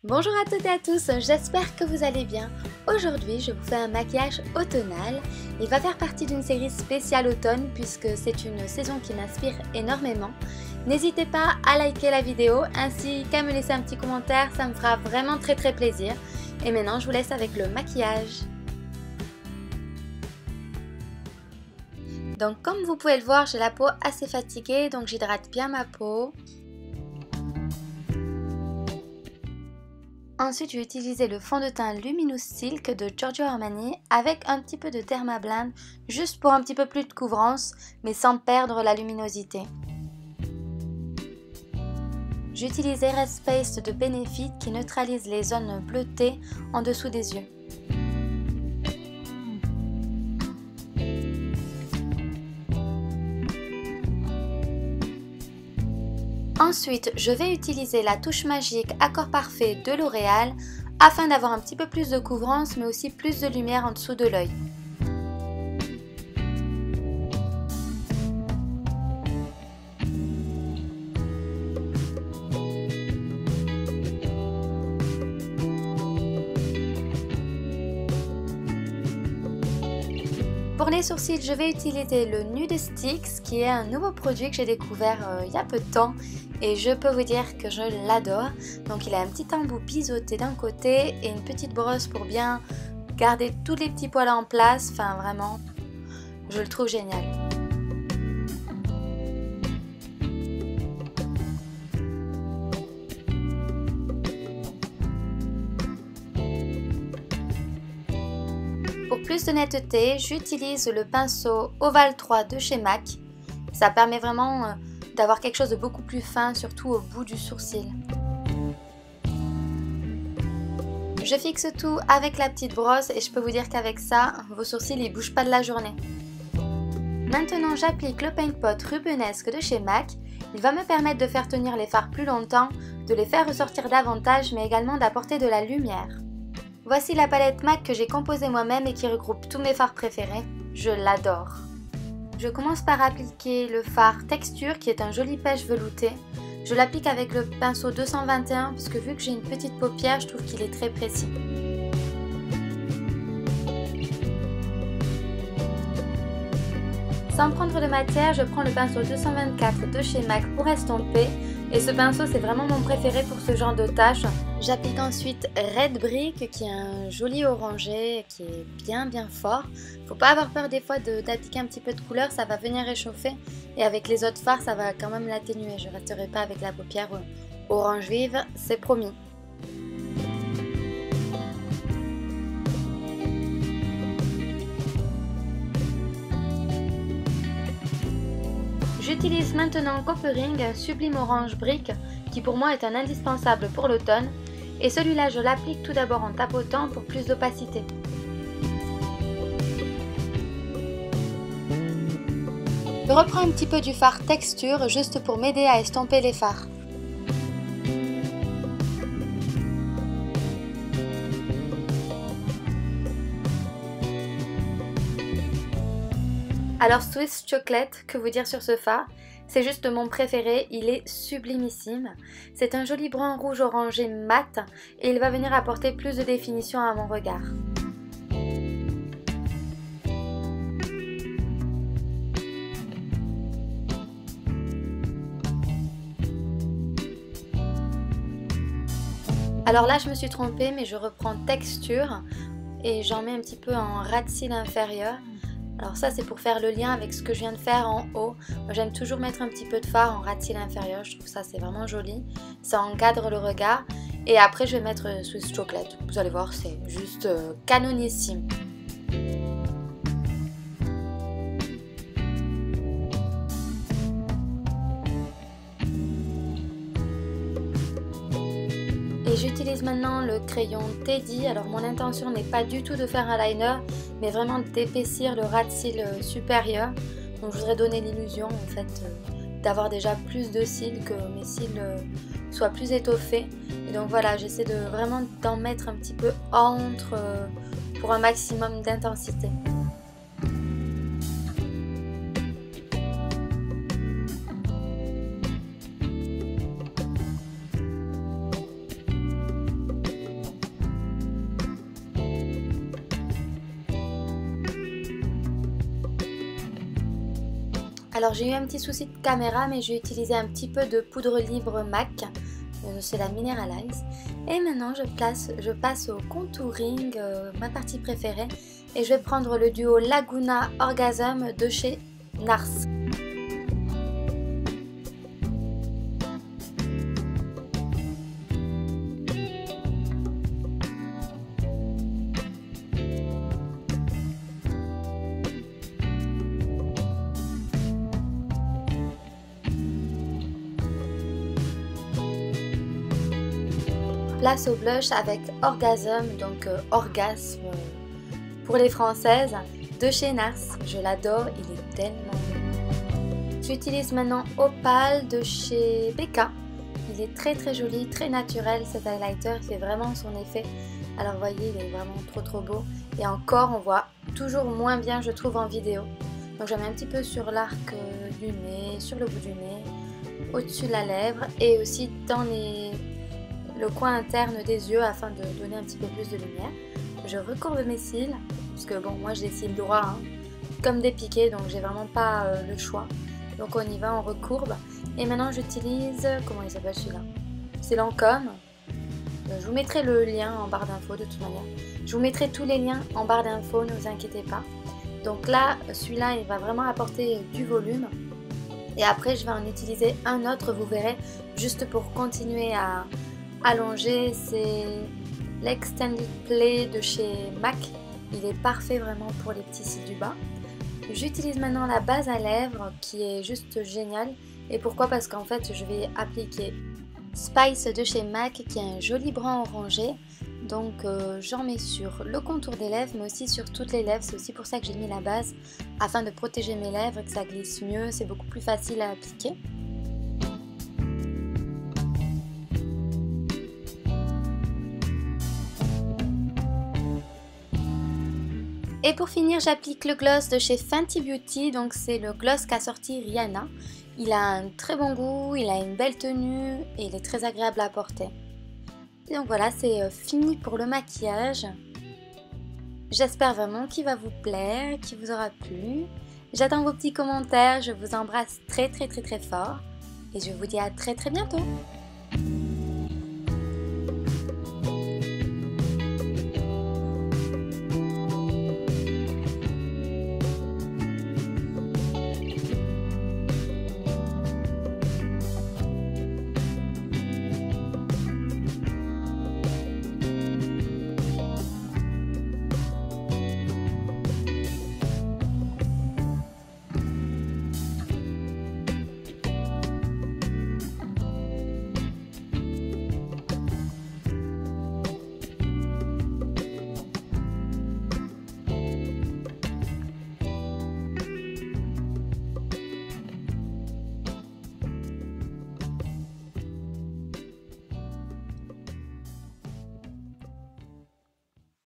Bonjour à toutes et à tous, j'espère que vous allez bien. Aujourd'hui, je vous fais un maquillage automnal. Il va faire partie d'une série spéciale automne puisque c'est une saison qui m'inspire énormément. N'hésitez pas à liker la vidéo ainsi qu'à me laisser un petit commentaire, ça me fera vraiment très plaisir. Et maintenant, je vous laisse avec le maquillage. Donc comme vous pouvez le voir, j'ai la peau assez fatiguée, donc j'hydrate bien ma peau. Ensuite, je vais utiliser le fond de teint Luminous Silk de Giorgio Armani avec un petit peu de Dermablend, juste pour un petit peu plus de couvrance, mais sans perdre la luminosité. J'utilise Erase Paste de Benefit qui neutralise les zones bleutées en dessous des yeux. Ensuite, je vais utiliser la touche magique Accord Parfait de L'Oréal afin d'avoir un petit peu plus de couvrance mais aussi plus de lumière en dessous de l'œil. Pour les sourcils, je vais utiliser le Nude Sticks qui est un nouveau produit que j'ai découvert il y a peu de temps et je peux vous dire que je l'adore. Donc il a un petit embout biseauté d'un côté et une petite brosse pour bien garder tous les petits poils en place. Enfin vraiment, je le trouve génial. Pour plus de netteté, j'utilise le pinceau Oval 3 de chez MAC. Ça permet vraiment d'avoir quelque chose de beaucoup plus fin, surtout au bout du sourcil. Je fixe tout avec la petite brosse et je peux vous dire qu'avec ça, vos sourcils ne bougent pas de la journée. Maintenant, j'applique le Paint Pot Rubenesque de chez MAC. Il va me permettre de faire tenir les fards plus longtemps, de les faire ressortir davantage, mais également d'apporter de la lumière. Voici la palette MAC que j'ai composée moi-même et qui regroupe tous mes fards préférés. Je l'adore. Je commence par appliquer le fard Texture qui est un joli pêche velouté. Je l'applique avec le pinceau 221 parce que vu que j'ai une petite paupière, je trouve qu'il est très précis. Sans prendre de matière, je prends le pinceau 224 de chez MAC pour estomper. Et ce pinceau, c'est vraiment mon préféré pour ce genre de tâches. J'applique ensuite Red Brick qui est un joli orangé qui est bien fort. Faut pas avoir peur des fois d'appliquer un petit peu de couleur, ça va venir réchauffer. Et avec les autres fards, ça va quand même l'atténuer. Je resterai pas avec la paupière orange vive, c'est promis. J'utilise maintenant Coppering, un sublime orange brique qui pour moi est un indispensable pour l'automne. Et celui-là, je l'applique tout d'abord en tapotant pour plus d'opacité. Je reprends un petit peu du fard Texture juste pour m'aider à estomper les fards. Alors Swiss Chocolate, que vous dire sur ce fard? C'est juste mon préféré, il est sublimissime. C'est un joli brun rouge orangé mat et il va venir apporter plus de définition à mon regard. Alors là je me suis trompée mais je reprends Texture et j'en mets un petit peu en ras de cils inférieur. Alors ça c'est pour faire le lien avec ce que je viens de faire en haut. Moi j'aime toujours mettre un petit peu de fard en ras de cils inférieur, je trouve ça c'est vraiment joli. Ça encadre le regard. Et après je vais mettre Swiss Chocolate. Vous allez voir c'est juste canonissime. Et j'utilise maintenant le crayon Teddy. Alors mon intention n'est pas du tout de faire un liner, mais vraiment d'épaissir le ras de cils supérieur. Donc je voudrais donner l'illusion en fait d'avoir déjà plus de cils, que mes cils soient plus étoffés. Et donc voilà, j'essaie de vraiment d'en mettre un petit peu entre pour un maximum d'intensité. Alors j'ai eu un petit souci de caméra, mais j'ai utilisé un petit peu de poudre libre MAC, c'est la Mineralize. Et maintenant je passe au contouring, ma partie préférée, et je vais prendre le duo Laguna Orgasm de chez NARS. Place au blush avec Orgasm, donc orgasme pour les françaises, de chez NARS. Je l'adore, il est tellement beau. J'utilise maintenant Opal de chez BK. Il est très joli, très naturel cet highlighter, il fait vraiment son effet. Alors vous voyez, il est vraiment trop beau. Et encore, on voit toujours moins bien, je trouve, en vidéo. Donc j'en mets un petit peu sur l'arc du nez, sur le bout du nez, au-dessus de la lèvre et aussi dans le coin interne des yeux afin de donner un petit peu plus de lumière. Je recourbe mes cils, parce que bon, moi j'ai les cils droits, hein, comme des piquets, donc j'ai vraiment pas le choix. Donc on y va, on recourbe. Et maintenant j'utilise, comment il s'appelle celui-là? C'est Lancôme. Je vous mettrai le lien en barre d'infos de toute manière. Je vous mettrai tous les liens en barre d'infos, ne vous inquiétez pas. Donc là, celui-là, il va vraiment apporter du volume. Et après, je vais en utiliser un autre, vous verrez, juste pour continuer à allonger. C'est l'Extended Play de chez MAC. Il est parfait vraiment pour les petits cils du bas. J'utilise maintenant la base à lèvres qui est juste géniale. Et pourquoi? Parce qu'en fait, je vais appliquer Spice de chez MAC qui a un joli brun orangé. Donc j'en mets sur le contour des lèvres mais aussi sur toutes les lèvres. C'est aussi pour ça que j'ai mis la base, afin de protéger mes lèvres et que ça glisse mieux. C'est beaucoup plus facile à appliquer. Et pour finir, j'applique le gloss de chez Fenty Beauty. Donc c'est le gloss qu'a sorti Rihanna. Il a un très bon goût, il a une belle tenue et il est très agréable à porter. Et donc voilà, c'est fini pour le maquillage. J'espère vraiment qu'il va vous plaire, qu'il vous aura plu. J'attends vos petits commentaires, je vous embrasse très fort. Et je vous dis à très bientôt.